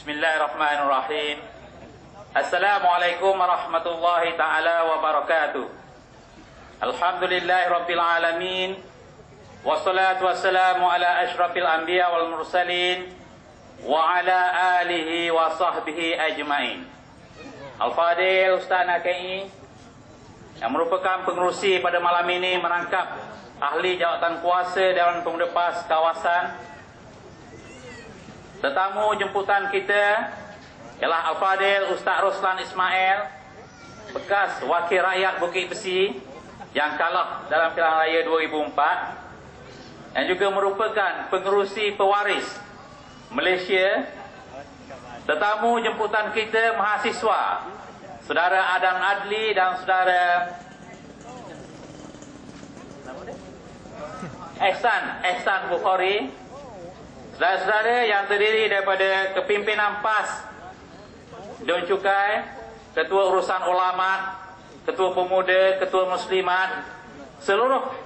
Bismillahirrahmanirrahim. Assalamualaikum warahmatullahi ta'ala wabarakatuh. Alhamdulillahi rabbil alamin. Wassalatu wassalamu ala ashrafil anbiya wal mursalin wa ala alihi wa sahbihi ajmain. Al-Fadil Ustaz Nakai yang merupakan pengerusi pada malam ini merangkap ahli jawatan kuasa Dewan Pemuda PAS kawasan. Tetamu jemputan kita ialah Al-Fadil Ustaz Roslan Ismail, bekas wakil rakyat Bukit Besi yang kalah dalam pilihan raya 2004 yang juga merupakan pengerusi pewaris Malaysia. Tetamu jemputan kita mahasiswa Saudara Adam Adli dan Saudara Ehsan Bukhari, saudara-saudara yang terdiri daripada kepimpinan PAS Don Cukai, Ketua Urusan Ulama, Ketua Pemuda, Ketua Muslimat, seluruh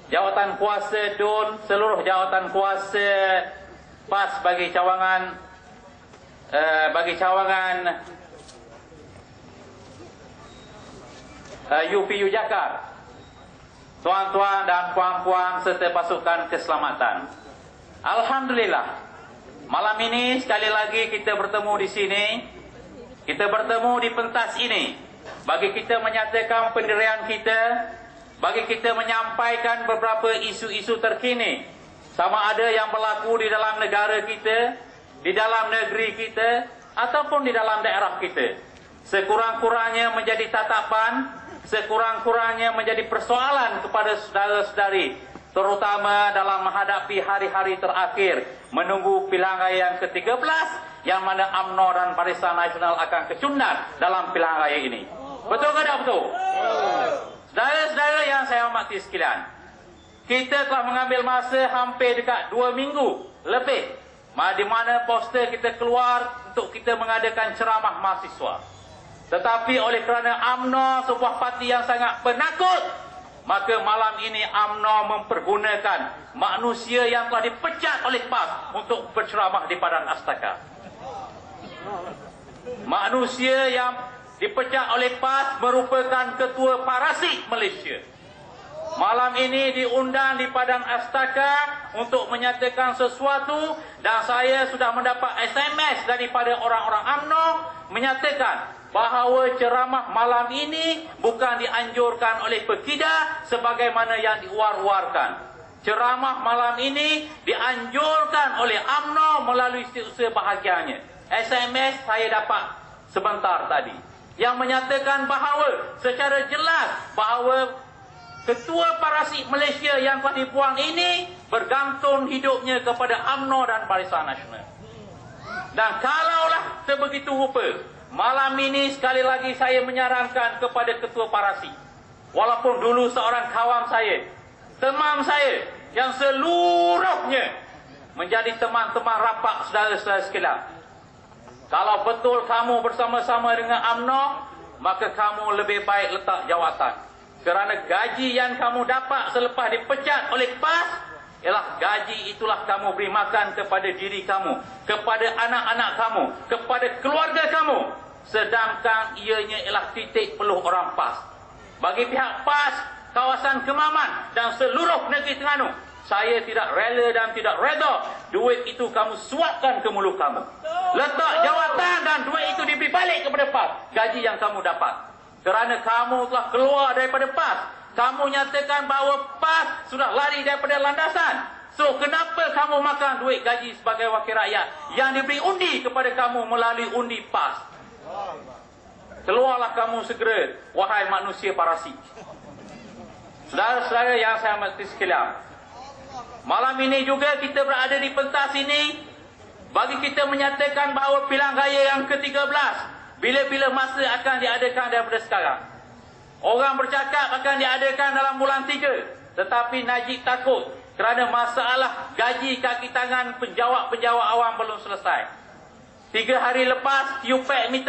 jawatan kuasa DUN, seluruh jawatan kuasa PAS bagi cawangan UPU Jakar, tuan-tuan dan puan-puan serta pasukan keselamatan. Alhamdulillah, malam ini sekali lagi kita bertemu di sini. Kita bertemu di pentas ini bagi kita menyatakan pendirian kita, bagi kita menyampaikan beberapa isu-isu terkini, sama ada yang berlaku di dalam negara kita, di dalam negeri kita, ataupun di dalam daerah kita. Sekurang-kurangnya menjadi tatapan, sekurang-kurangnya menjadi persoalan kepada saudara-saudari, terutama dalam menghadapi hari-hari terakhir menunggu pilihan raya yang ke-13, yang mana UMNO dan Barisan Nasional akan kecundang dalam pilihan raya ini. Betul ke tak betul? Saudara-saudara yang saya hormati sekalian, kita telah mengambil masa hampir dekat 2 minggu lebih, di mana poster kita keluar untuk kita mengadakan ceramah mahasiswa. Tetapi oleh kerana UMNO sebuah parti yang sangat penakut, maka malam ini UMNO mempergunakan manusia yang telah dipecat oleh PAS untuk berceramah di Padang Astaka. Manusia yang dipecat oleh PAS merupakan Ketua Parasik Malaysia. Malam ini diundang di Padang Astaka untuk menyatakan sesuatu, dan saya sudah mendapat SMS daripada orang-orang UMNO menyatakan bahawa ceramah malam ini bukan dianjurkan oleh Pekida sebagaimana yang diwar-warkan. Ceramah malam ini dianjurkan oleh UMNO melalui setiausaha bahagiannya. SMS saya dapat sebentar tadi yang menyatakan bahawa secara jelas bahawa Ketua Parasik Malaysia yang telah dibuang ini bergantung hidupnya kepada UMNO dan Barisan Nasional. Dan kalaulah sebegitu rupa, malam ini sekali lagi saya menyarankan kepada Ketua Parasik, walaupun dulu seorang kawan saya, teman saya yang seluruhnya menjadi teman-teman rapat saudara-saudara sekalian, kalau betul kamu bersama-sama dengan UMNO, maka kamu lebih baik letak jawatan. Kerana gaji yang kamu dapat selepas dipecat oleh PAS ialah gaji itulah kamu beri makan kepada diri kamu, kepada anak-anak kamu, kepada keluarga kamu. Sedangkan ianya ialah titik peluh orang PAS. Bagi pihak PAS, kawasan Kemaman dan seluruh negeri Terengganu, saya tidak rela dan tidak reda duit itu kamu suapkan ke mulut kamu. Letak jawatan dan duit itu diberi balik kepada PAS, gaji yang kamu dapat. Kerana kamu telah keluar daripada PAS, kamu nyatakan bahawa PAS sudah lari daripada landasan. So, kenapa kamu makan duit gaji sebagai wakil rakyat yang diberi undi kepada kamu melalui undi PAS? Keluarlah kamu segera, wahai manusia parasik. Saudara-saudara yang saya hormati sekalian, malam ini juga kita berada di pentas ini bagi kita menyatakan bahawa pilihan raya yang ke-13 bila-bila masa akan diadakan daripada sekarang. Orang bercakap akan diadakan dalam bulan 3, tetapi Najib takut kerana masalah gaji kaki tangan penjawat-penjawat awam belum selesai. 3 hari lepas, TUPEC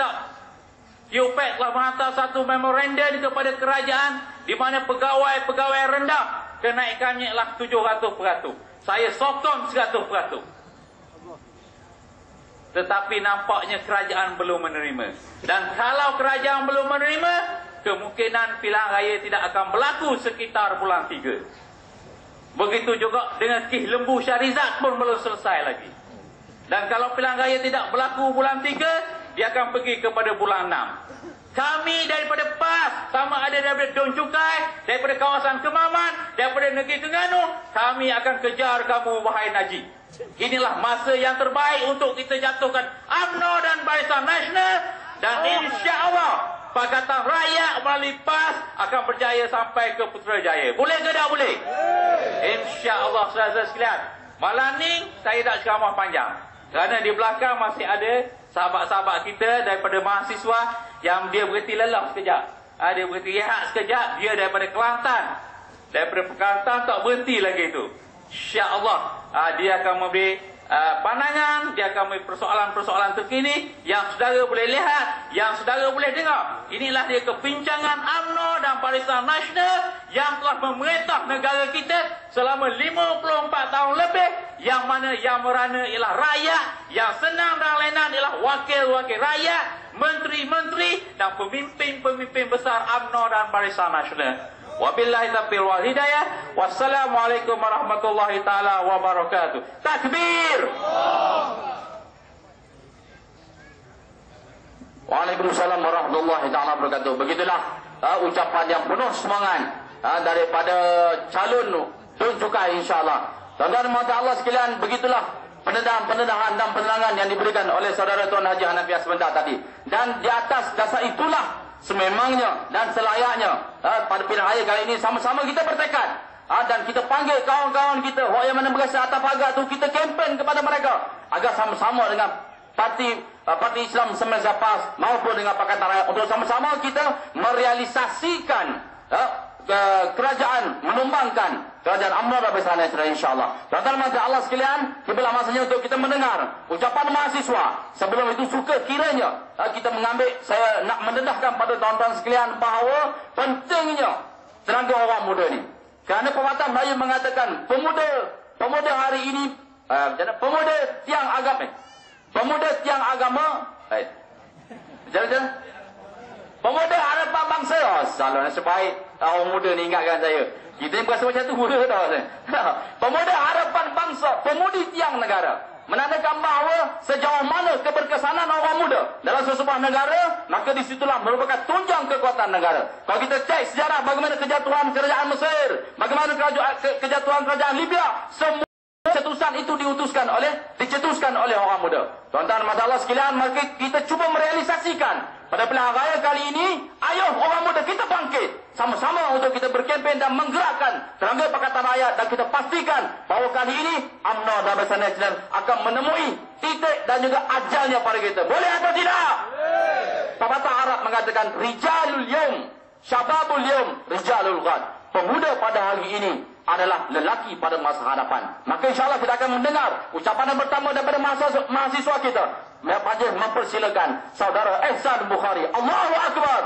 TUPEC telah menghantar satu memorandum kepada kerajaan di mana pegawai-pegawai rendah kenaikannya ialah 700%. Saya sokong 100%. Tetapi nampaknya kerajaan belum menerima. Dan kalau kerajaan belum menerima, kemungkinan pilihan raya tidak akan berlaku sekitar bulan 3. Begitu juga dengan Kih Lembu Syarizat pun belum selesai lagi. Dan kalau pilihan raya tidak berlaku bulan 3, dia akan pergi kepada bulan 6. Kami daripada PAS, sama ada daripada Don Cukai, daripada kawasan Kemaman, daripada Negeri Terengganu, kami akan kejar kamu, wahai Najib. Inilah masa yang terbaik untuk kita jatuhkan UMNO dan Barisan Nasional. Dan insya-Allah Pakatan Rakyat melalui PAS akan berjaya sampai ke Putrajaya. Boleh ke tak boleh? Insya-Allah, saudara-saudara sekalian. Malam ni saya tak ceramah panjang, kerana di belakang masih ada sahabat-sahabat kita daripada mahasiswa yang dia berhenti lelah sekejap. Dia berhenti rehat sekejap. Dia daripada Kelantan. Daripada Kelantan tak berhenti lagi itu. InsyaAllah dia akan memberi pandangan. Dia akan memberi persoalan-persoalan terkini yang saudara boleh lihat, yang saudara boleh dengar. Inilah dia kebincangan UMNO dan Barisan Nasional yang telah memerintah negara kita selama 54 tahun lebih, yang mana yang merana ialah rakyat, yang senang dan lenan ialah wakil-wakil rakyat, menteri-menteri dan pemimpin-pemimpin besar UMNO dan Barisan Nasional. Wabillahi taufiq wal hidayah. Wassalamualaikum warahmatullahi taala wabarakatuh. Takbir. Waalaikumsalam warahmatullahi taala wabarakatuh. Begitulah ucapan yang penuh semangat daripada calon Don Cukai, insya-Allah. Tuan-tuan dan puan-puan Allah sekalian, begitulah pendedahan dan penerangan yang diberikan oleh saudara Tuan Haji Hanafiah sebentar tadi. Dan di atas dasar itulah sememangnya dan selayaknya pada pilihan raya kali ini sama-sama kita bertekad dan kita panggil kawan-kawan kita yang mana berasa atas pagar tu, kita kempen kepada mereka agar sama-sama dengan Parti Islam Semasa PAS maupun dengan Pakatan Rakyat untuk sama-sama kita merealisasikan kerajaan, menumbangkan kerajaan UMNO dan Barisan Nasional, insya-Allah. Tuan-tuan dan Allah sekalian, tibalah masanya untuk kita mendengar ucapan mahasiswa. Sebelum itu suka kiranya kita mengambil, saya nak mendedahkan pada tuan-tuan sekalian bahawa pentingnya tenaga orang muda ni. Kerana pepatah Melayu mengatakan pemuda hari ini pemuda tiang agama pemuda harapan bangsa. Salah nasib baik orang muda ni ingatkan saya. Kita ni berasa macam tu muda tau. Pemuda harapan bangsa, pemudi tiang negara. Menandakan bahawa sejauh mana keberkesanan orang muda dalam sesebuah negara, maka disitulah merupakan tunjang kekuatan negara. Kalau kita cek sejarah bagaimana kejatuhan kerajaan Mesir, bagaimana kejatuhan kerajaan Libya, semua cetusan itu dicetuskan oleh orang muda. Tuan-tuan masalah sekalian, maka kita cuba merealisasikan pada pilihan raya kali ini. Ayo orang muda kita bangkit sama-sama untuk kita berkempen dan menggerakkan tenaga Pakatan Rakyat, dan kita pastikan bahawa kali ini UMNO dan Barisan Nasional akan menemui titik dan juga ajalnya pada kita. Boleh atau tidak? Pepatah Arab mengatakan rijalul yaum syababul yaum rijalul ghad. Pemuda pada hari ini adalah lelaki pada masa hadapan. Maka insya-Allah kita akan mendengar ucapan yang pertama daripada mahasiswa kita. Mempersilakan saudara Ehsan Bukhari. Allahu Akbar.